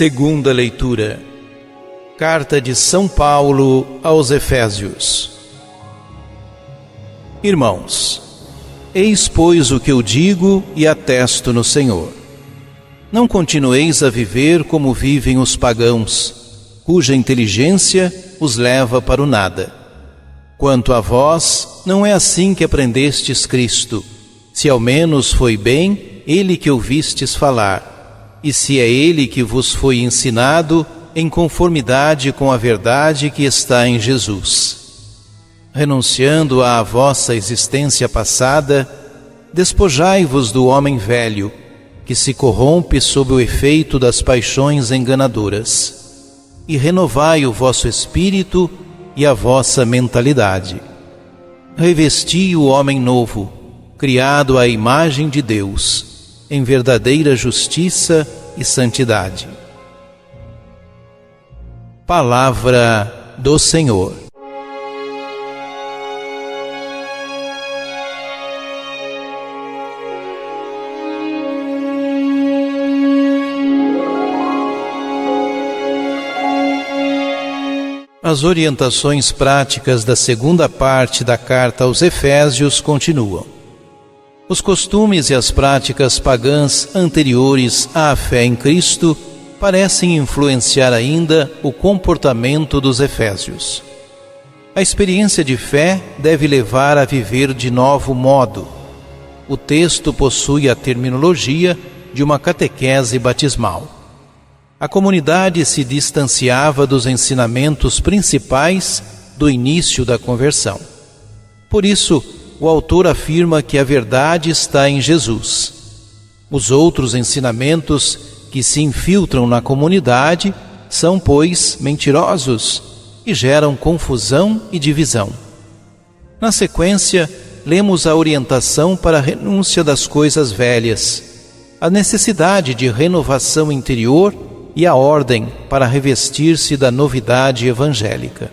Segunda leitura. Carta de São Paulo aos Efésios. Irmãos, eis pois o que eu digo e atesto no Senhor. Não continueis a viver como vivem os pagãos, cuja inteligência os leva para o nada. Quanto a vós, não é assim que aprendestes Cristo, se ao menos foi bem Ele que ouvistes falar, e se é Ele que vos foi ensinado em conformidade com a verdade que está em Jesus. Renunciando à vossa existência passada, despojai-vos do homem velho, que se corrompe sob o efeito das paixões enganadoras, e renovai o vosso espírito e a vossa mentalidade. Revesti o homem novo, criado à imagem de Deus, em verdadeira justiça e santidade. Palavra do Senhor. As orientações práticas da segunda parte da carta aos Efésios continuam. Os costumes e as práticas pagãs anteriores à fé em Cristo parecem influenciar ainda o comportamento dos efésios. A experiência de fé deve levar a viver de novo modo. O texto possui a terminologia de uma catequese batismal. A comunidade se distanciava dos ensinamentos principais do início da conversão. Por isso, o autor afirma que a verdade está em Jesus. Os outros ensinamentos que se infiltram na comunidade são, pois, mentirosos e geram confusão e divisão. Na sequência, lemos a orientação para a renúncia das coisas velhas, a necessidade de renovação interior e a ordem para revestir-se da novidade evangélica.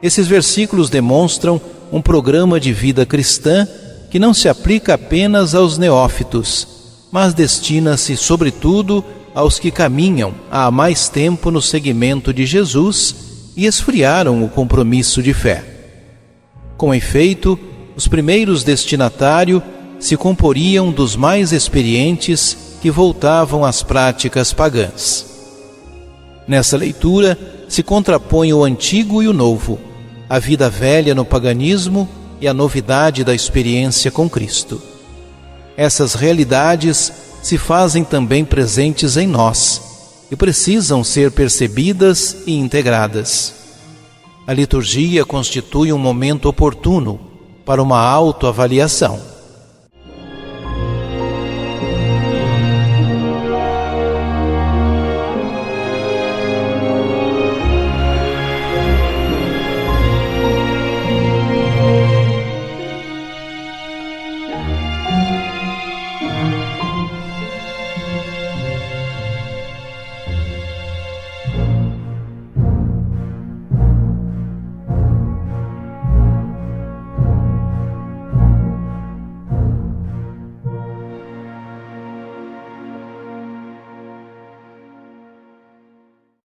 Esses versículos demonstram um programa de vida cristã que não se aplica apenas aos neófitos, mas destina-se, sobretudo, aos que caminham há mais tempo no seguimento de Jesus e esfriaram o compromisso de fé. Com efeito, os primeiros destinatários se comporiam dos mais experientes que voltavam às práticas pagãs. Nessa leitura se contrapõe o antigo e o novo, a vida velha no paganismo e a novidade da experiência com Cristo. Essas realidades se fazem também presentes em nós e precisam ser percebidas e integradas. A liturgia constitui um momento oportuno para uma autoavaliação.